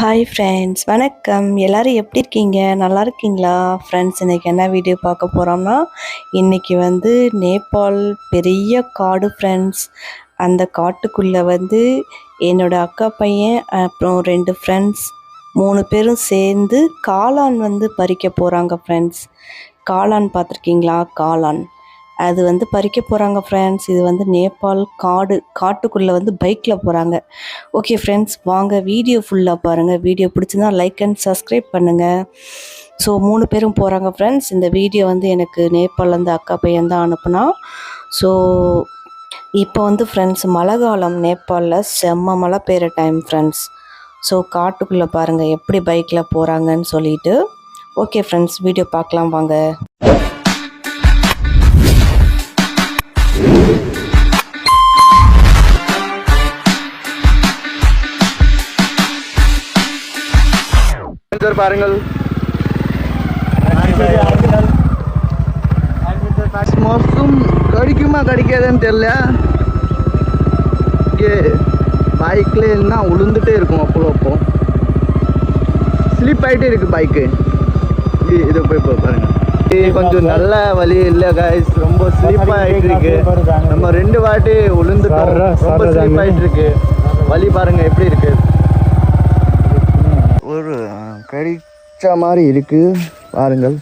Hi friends, வணக்கம். எல்லோரும் எப்படி இருக்கீங்க? நல்லா இருக்கீங்களா? ஃப்ரெண்ட்ஸ், இன்றைக்கி என்ன வீடியோ பார்க்க போகிறோம்னா, இன்றைக்கி வந்து நேபாள் பெரிய காடு ஃப்ரெண்ட்ஸ். அந்த காட்டுக்குள்ளே வந்து என்னோடய அக்கா பையன் அப்புறம் 2 ஃப்ரெண்ட்ஸ் 3 பேரும் சேர்ந்து காளான் வந்து பறிக்க போகிறாங்க ஃப்ரெண்ட்ஸ். காளான் பார்த்துருக்கீங்களா? காளான் அது வந்து பறிக்க போகிறாங்க ஃப்ரெண்ட்ஸ். இது வந்து நேபாள் காட்டுக்குள்ளே வந்து பைக்கில் போகிறாங்க. ஓகே ஃப்ரெண்ட்ஸ், வாங்க வீடியோ ஃபுல்லாக பாருங்கள். வீடியோ பிடிச்சிருந்தா லைக் அண்ட் சப்ஸ்கிரைப் பண்ணுங்கள். ஸோ 3 பேரும் போகிறாங்க ஃப்ரெண்ட்ஸ். இந்த வீடியோ வந்து எனக்கு நேபாள்லேருந்து அக்கா பையன் தான் அனுப்புனா. ஸோ இப்போ வந்து ஃப்ரெண்ட்ஸ் மழை காலம், நேபாளில் செம்ம மழை பெய்கிற டைம் ஃப்ரெண்ட்ஸ். ஸோ காட்டுக்குள்ளே பாருங்கள் எப்படி பைக்கில் போகிறாங்கன்னு சொல்லிட்டு. ஓகே ஃப்ரெண்ட்ஸ், வீடியோ பார்க்கலாம் வாங்க. பாருங்கள், மொத்தம் கடிக்குமா கடிக்காதுன்னு தெரியல. இங்கே பைக்கில் என்ன உளுந்துட்டே இருக்கும், அப்போ ஸ்லிப் ஆகிட்டே இருக்கு பைக்கு. இதை போய் பாருங்க, கொஞ்சம் நல்ல வழி இல்லை கைஸ், ரொம்ப ஸ்லிப் ஆகிட்டு இருக்கு. நம்ம 2 வாட்டி உளுந்துட்டோம், ரொம்ப ஸ்லிப் ஆகிட்டு இருக்கு. வழி பாருங்க எப்படி இருக்கு, ஒரு கடிச்ச மாதிரி இருக்கு பாருங்கள்.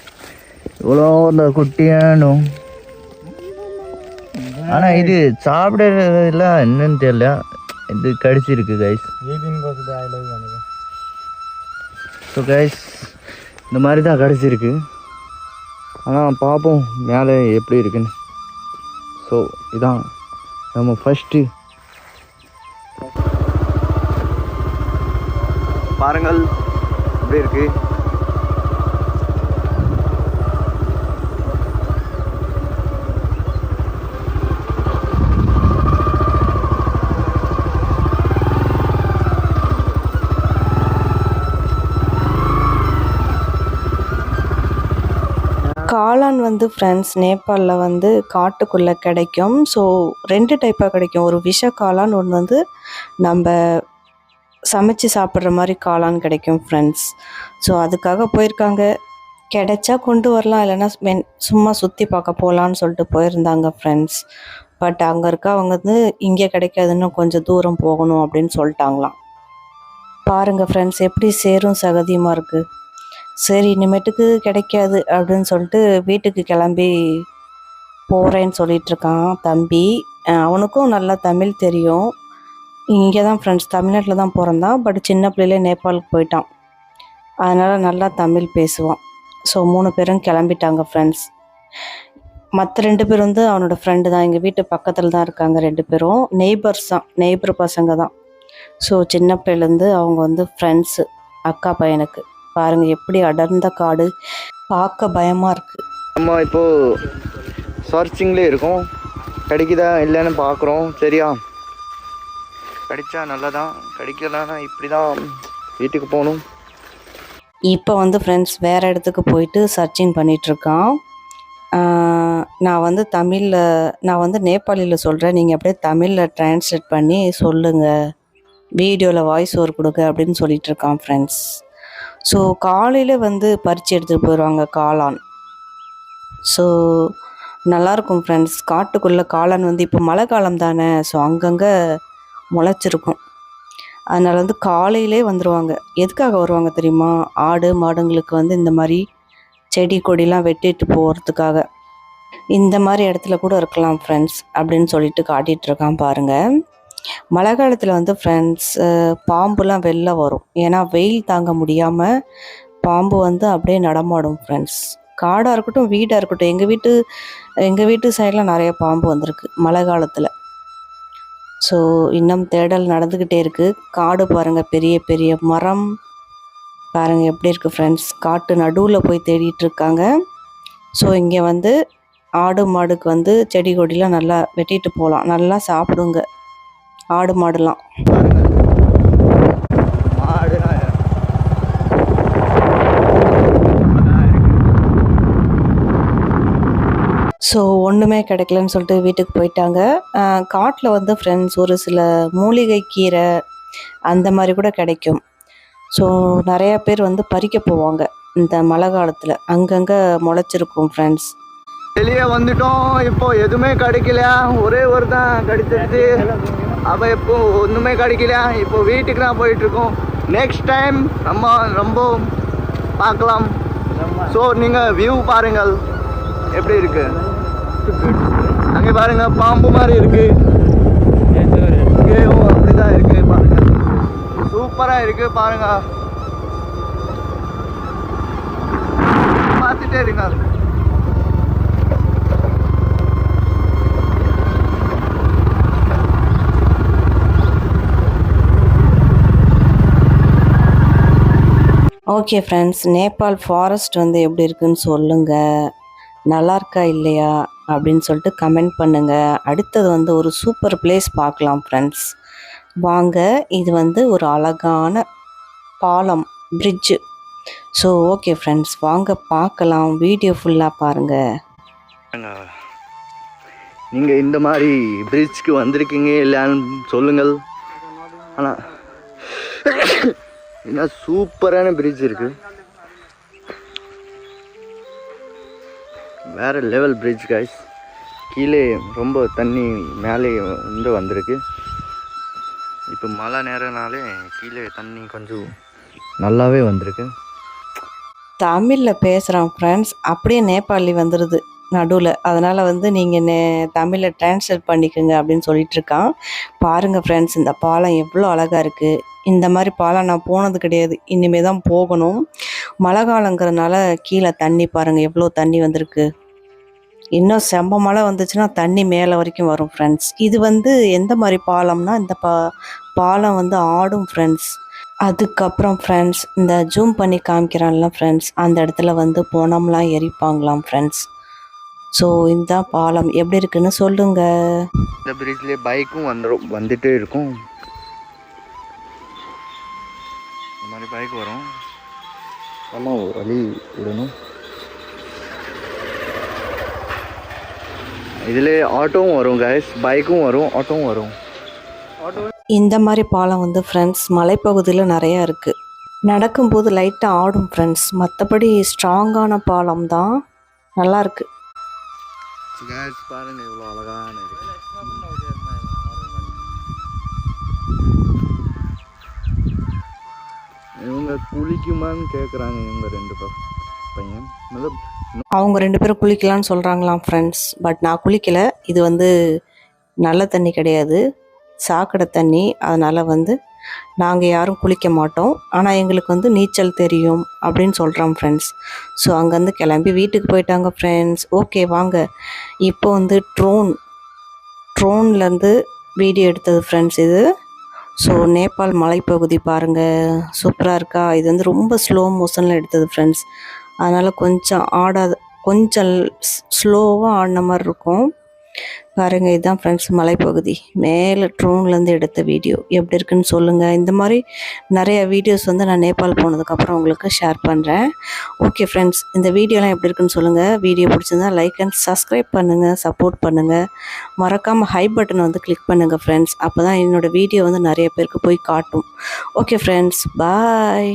இவ்வளோ இந்த குட்டியானும், ஆனால் இது சாப்பிடறதுல என்னன்னு தெரியல, இது கடிச்சிருக்கு கைஸ். ஸோ கைஸ், இந்த மாதிரி தான் கடிச்சிருக்கு. ஆனால் பார்ப்போம் மேலே எப்படி இருக்குன்னு. ஸோ இதான் நம்ம ஃபஸ்ட்டு பாருங்கள் எப்படி இருக்கு. காளான் வந்து ஃப்ரெண்ட்ஸ் நேபாளில் வந்து காட்டுக்குள்ளே கிடைக்கும். ஸோ 2 டைப்பாக கிடைக்கும். ஒரு விஷ காளான், ஒன்று வந்து நம்ம சமைச்சு சாப்பிட்ற மாதிரி காளான் கிடைக்கும் ஃப்ரெண்ட்ஸ். ஸோ அதுக்காக போயிருக்காங்க. கிடைச்சா கொண்டு வரலாம், இல்லைன்னா சும்மா சுற்றி பார்க்க போகலான்னு சொல்லிட்டு போயிருந்தாங்க ஃப்ரெண்ட்ஸ். பட் அங்கே அவங்க வந்து இங்கே கிடைக்காதுன்னு கொஞ்சம் தூரம் போகணும் அப்படின்னு சொல்லிட்டாங்களாம். பாருங்கள் ஃப்ரெண்ட்ஸ், எப்படி சேரும் சகதியமாக இருக்குது. சரி, இனிமேட்டுக்கு கிடைக்காது அப்படின்னு சொல்லிட்டு வீட்டுக்கு கிளம்பி போகிறேன்னு சொல்லிகிட்ருக்கான் தம்பி. அவனுக்கும் நல்லா தமிழ் தெரியும். இங்கே தான் ஃப்ரெண்ட்ஸ், தமிழ்நாட்டில் தான் பிறந்தான். பட் சின்ன பிள்ளையிலே நேபாளுக்கு போயிட்டான். அதனால் நல்லா தமிழ் பேசுவான். ஸோ 3 பேரும் கிளம்பிட்டாங்க ஃப்ரெண்ட்ஸ். மற்ற 2 பேர் வந்து அவனோட ஃப்ரெண்டு தான். எங்கள் வீட்டு பக்கத்தில் தான் இருக்காங்க 2 பேரும். நெய்பர்ஸ் தான், நெய்பர் பசங்க தான். ஸோ சின்ன பிள்ளைலேருந்து அவங்க வந்து ஃப்ரெண்ட்ஸு அக்கா பையனுக்கு. பாருங்கள் எப்படி அடர்ந்த காடு, பார்க்க பயமாக இருக்குது. நம்ம இப்போது சர்ச்சிங்லேயே இருக்கோம், கிடைக்குதா இல்லைன்னு பார்க்குறோம். சரியா, கிடைச்சா நல்லதான், கிடைக்கலன்னா இப்படி தான் வீட்டுக்கு போகணும். இப்போ வந்து ஃப்ரெண்ட்ஸ் வேறு இடத்துக்கு போயிட்டு சர்ச்சிங் பண்ணிகிட்ருக்கான். நான் வந்து நேபாளியில் சொல்கிறேன், நீங்கள் அப்படியே தமிழில் டிரான்ஸ்லேட் பண்ணி சொல்லுங்கள், வீடியோவில் வாய்ஸ் ஓவர் கொடுங்க அப்படின்னு சொல்லிகிட்ருக்கான் ஃப்ரெண்ட்ஸ். ஸோ காலையில் வந்து பறித்து எடுத்துகிட்டு போயிடுவாங்க காளான். ஸோ நல்லாயிருக்கும் ஃப்ரெண்ட்ஸ். காட்டுக்குள்ளே காளான் வந்து இப்போ மழை காலம் தானே, ஸோ அங்கங்கே முளைச்சிருக்கும். அதனால் வந்து காலையிலே வந்துடுவாங்க. எதுக்காக வருவாங்க தெரியுமா? ஆடு மாடுங்களுக்கு வந்து இந்த மாதிரி செடி கொடிலாம் வெட்டிட்டு போகிறதுக்காக. இந்த மாதிரி இடத்துல கூட இருக்கலாம் ஃப்ரெண்ட்ஸ் அப்படின்னு சொல்லிட்டு காட்டிகிட்ருக்கான் பாருங்கள். மழை காலத்தில் வந்து ஃப்ரெண்ட்ஸ் பாம்புலாம் வெளில வரும். ஏன்னா வெயில் தாங்க முடியாமல் பாம்பு வந்து அப்படியே நடமாடும் ஃப்ரெண்ட்ஸ். காடாக இருக்கட்டும் வீடாக இருக்கட்டும், எங்கள் வீட்டு சைடெலாம் நிறைய பாம்பு வந்திருக்கு மழை காலத்தில். ஸோ இன்னும் தேடல் நடந்துக்கிட்டே இருக்குது. காடு பாருங்கள், பெரிய பெரிய மரம் பாருங்கள் எப்படி இருக்குது ஃப்ரெண்ட்ஸ். காட்டு நடுவில் போய் தேடிட்டுருக்காங்க. ஸோ இங்கே வந்து ஆடு மாடுக்கு வந்து செடி கொடிலாம் நல்லா வெட்டிட்டு போகலாம், நல்லா சாப்பிடுங்க ஆடு மாடுலாம். ஸோ ஒன்றுமே கிடைக்கலன்னு சொல்லிட்டு வீட்டுக்கு போயிட்டாங்க. காட்டில் வந்து ஃப்ரெண்ட்ஸ் ஒரு சில மூலிகை கீரை அந்த மாதிரி கூட கிடைக்கும். ஸோ நிறையா பேர் வந்து பறிக்க போவாங்க இந்த மழை காலத்தில். அங்கங்கே முளைச்சிருக்கும் ஃப்ரெண்ட்ஸ். வெளியே வந்துட்டோம். இப்போ எதுவுமே கிடைக்கல, ஒரே ஒரு தான் கிடைச்சிருச்சு. அப்போ இப்போ ஒன்றுமே கிடைக்கல. இப்போ வீட்டுக்கு தான் போயிட்டுருக்கோம். நெக்ஸ்ட் டைம் நம்ம ரொம்ப பார்க்கலாம். ஸோ நீங்கள் வியூ பாருங்கள் எப்படி இருக்கு. அங்கே பாருங்க, பாம்பு மாதிரி இருக்கு. இங்கேயும் அப்படிதான் இருக்கு பாருங்க. சூப்பராக இருக்கு பாருங்க, பார்த்துட்டே இருங்க. ஓகே ஃப்ரெண்ட்ஸ், நேபாள் ஃபாரஸ்ட் வந்து எப்படி இருக்குன்னு சொல்லுங்கள். நல்லா இருக்கா இல்லையா அப்படின்னு சொல்லிட்டு கமெண்ட் பண்ணுங்கள். அடுத்தது வந்து ஒரு சூப்பர் பிளேஸ் பார்க்கலாம் ஃப்ரெண்ட்ஸ். வாங்க, இது வந்து ஒரு அழகான பாலம், பிரிட்ஜு. ஸோ ஓகே ஃப்ரெண்ட்ஸ், வாங்க பார்க்கலாம். வீடியோ ஃபுல்லாக பாருங்கள். நீங்கள் இந்த மாதிரி பிரிட்ஜ்க்கு வந்திருக்கீங்க இல்லையான்னு சொல்லுங்கள். ஆனால் என்ன சூப்பரான பிரிட்ஜ் இருக்குது, வேறு லெவல் பிரிட்ஜ் கைஸ். கீழே ரொம்ப தண்ணி மேலே வந்து வந்திருக்கு. இப்போ மழை நேரனாலே கீழே தண்ணி கொஞ்சம் நல்லாவே வந்திருக்கு. தமிழில் பேசுகிறான் ஃப்ரெண்ட்ஸ், அப்படியே நேபாளி வந்துடுது நடுவில். அதனால் வந்து நீங்கள் தமிழில் ட்ரான்ஸ்லேட் பண்ணிக்கோங்க அப்படின்னு சொல்லிகிட்ருக்கான். பாருங்கள் ஃப்ரெண்ட்ஸ், இந்த பாலம் எவ்வளோ அழகாக இருக்குது. இந்த மாதிரி பாலம் நான் போனது கிடையாது, இனிமேல் தான் போகணும். மழை காலங்கிறதுனால கீழே தண்ணி பாருங்கள் எவ்வளோ தண்ணி வந்திருக்கு. இன்னும் செம்ம மழை வந்துச்சுன்னா தண்ணி மேலே வரைக்கும் வரும் ஃப்ரெண்ட்ஸ். இது வந்து எந்த மாதிரி பாலம்னா, இந்த பாலம் வந்து ஆடும் ஃப்ரெண்ட்ஸ். அதுக்கப்புறம் ஃப்ரெண்ட்ஸ், இந்த ஜூம் பண்ணி காமிக்கிறான்ல ஃப்ரெண்ட்ஸ், அந்த இடத்துல வந்து போனம்லாம் எரிப்பாங்களாம் ஃப்ரெண்ட்ஸ். ஸோ இந்த பாலம் எப்படி இருக்குன்னு சொல்லுங்கள். இந்த பிரிட்ஜ்லேயே பைக்கும் வந்துட்டே இருக்கும். இந்த மாதிரி பைக் வரும், நம்ம வழி விடணும். இதில் ஆட்டோவும் வரும் கைஸ், பைக்கும் வரும், ஆட்டோவும் வரும். இந்த மாதிரி பாலம் வந்து ஃப்ரெண்ட்ஸ் மலைப்பகுதியில் நிறையா இருக்குது. நடக்கும்போது லைட்டாக ஆடும் ஃப்ரெண்ட்ஸ். மற்றபடி ஸ்ட்ராங்கான பாலம் தான், நல்லாயிருக்கு. பாருங்க இவ்வளோ அழகான இருக்கு. இவங்க குளிக்குமான்னு கேட்குறாங்க. இவங்க ரெண்டு பையன் அவங்க 2 பேரும் குளிக்கலான்னு சொல்கிறாங்களாம் ஃப்ரெண்ட்ஸ். பட் நான் குளிக்கலை. இது வந்து நல்ல தண்ணி கிடையாது, சாக்கடை தண்ணி. அதனால் வந்து நாங்கள் யாரும் குளிக்க மாட்டோம். ஆனால் எங்களுக்கு வந்து நீச்சல் தெரியும் அப்படின்னு சொல்கிறோம் ஃப்ரெண்ட்ஸ். ஸோ அங்கேருந்து கிளம்பி வீட்டுக்கு போயிட்டாங்க ஃப்ரெண்ட்ஸ். ஓகே வாங்க, இப்போ வந்து ட்ரோன்லேருந்து வீடியோ எடுத்தது ஃப்ரெண்ட்ஸ் இது. ஸோ நேபாள் மலைப்பகுதி பாருங்கள், சூப்பராக இருக்கா. இது வந்து ரொம்ப ஸ்லோ மோஷனில் எடுத்தது ஃப்ரெண்ட்ஸ். அதனால் கொஞ்சம் ஸ்லோவாக ஆடின மாதிரி இருக்கும் பாருங்க. இதுதான் ஃப்ரெண்ட்ஸ் மலைப்பகுதி. மேலே ட்ரோன்லேருந்து எடுத்த வீடியோ எப்படி இருக்குன்னு சொல்லுங்கள். இந்த மாதிரி நிறைய வீடியோஸ் வந்து நான் நேபாள் போனதுக்கப்புறம் உங்களுக்கு ஷேர் பண்ணுறேன். ஓகே ஃப்ரெண்ட்ஸ், இந்த வீடியோலாம் எப்படி இருக்குன்னு சொல்லுங்கள். வீடியோ பிடிச்சிருந்தா லைக் அண்ட் சப்ஸ்கிரைப் பண்ணுங்கள், சப்போர்ட் பண்ணுங்கள். மறக்காமல் ஹை பட்டன் வந்து கிளிக் பண்ணுங்கள் ஃப்ரெண்ட்ஸ். அப்போ தான் என்னோடய வீடியோ வந்து நிறைய பேருக்கு போய் காட்டும். ஓகே ஃப்ரெண்ட்ஸ், பாய்.